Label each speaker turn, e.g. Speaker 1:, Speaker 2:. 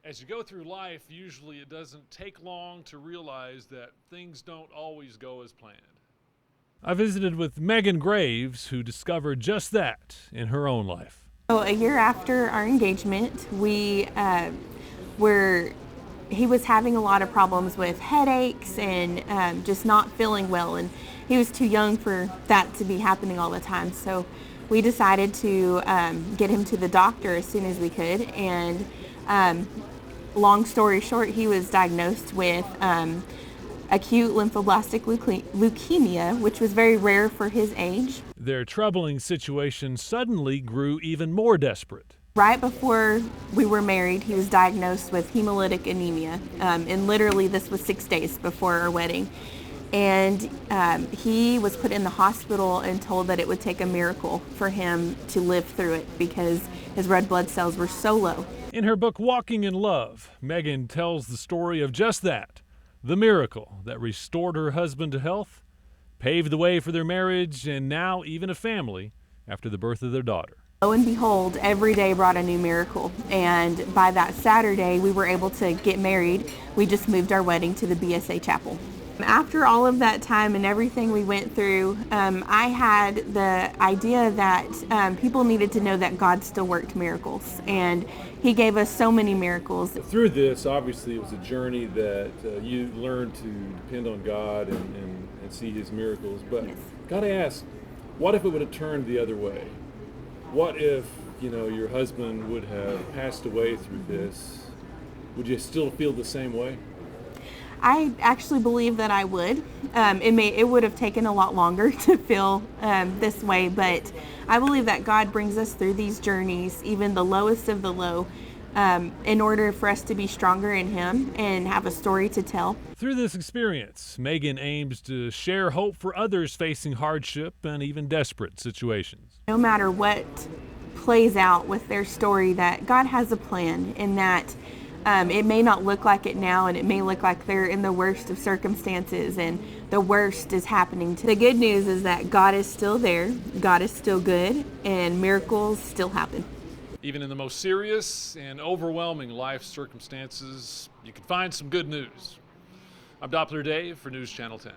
Speaker 1: As you go through life, usually it doesn't take long to realize that things don't always go as planned. I visited with Megan Graves, who discovered just that in her own life.
Speaker 2: So a year after our engagement, he was having a lot of problems with headaches and just not feeling well, and he was too young for that to be happening all the time. So we decided to get him to the doctor as soon as we could, and long story short, he was diagnosed with acute lymphoblastic leukemia, which was very rare for his age.
Speaker 1: Their troubling situation suddenly grew even more desperate.
Speaker 2: Right before we were married, he was diagnosed with hemolytic anemia, and literally this was 6 days before our wedding. And he was put in the hospital and told that it would take a miracle for him to live through it because his red blood cells were so low.
Speaker 1: In her book, Walking in Love, Megan tells the story of just that, the miracle that restored her husband to health, paved the way for their marriage, and now even a family after the birth of their daughter.
Speaker 2: Lo and behold, every day brought a new miracle. And by that Saturday, we were able to get married. We just moved our wedding to the BSA chapel. After all of that time and everything we went through, I had the idea that people needed to know that God still worked miracles, and He gave us so many miracles.
Speaker 3: Through this, obviously, it was a journey that you learned to depend on God and see His miracles. But
Speaker 2: Yes.
Speaker 3: gotta ask, what if it would have turned the other way? What if, your husband would have passed away through this? Would you still feel the same way?
Speaker 2: I actually believe that I would. It would have taken a lot longer to feel this way, but I believe that God brings us through these journeys, even the lowest of the low, in order for us to be stronger in Him and have a story to tell.
Speaker 1: Through this experience, Megan aims to share hope for others facing hardship and even desperate situations.
Speaker 2: No matter what plays out with their story, that God has a plan, and that it may not look like it now, and it may look like they're in the worst of circumstances and the worst is happening. The good news is that God is still there, God is still good, and miracles still happen.
Speaker 1: Even in the most serious and overwhelming life circumstances, you can find some good news. I'm Doppler Dave for News Channel 10.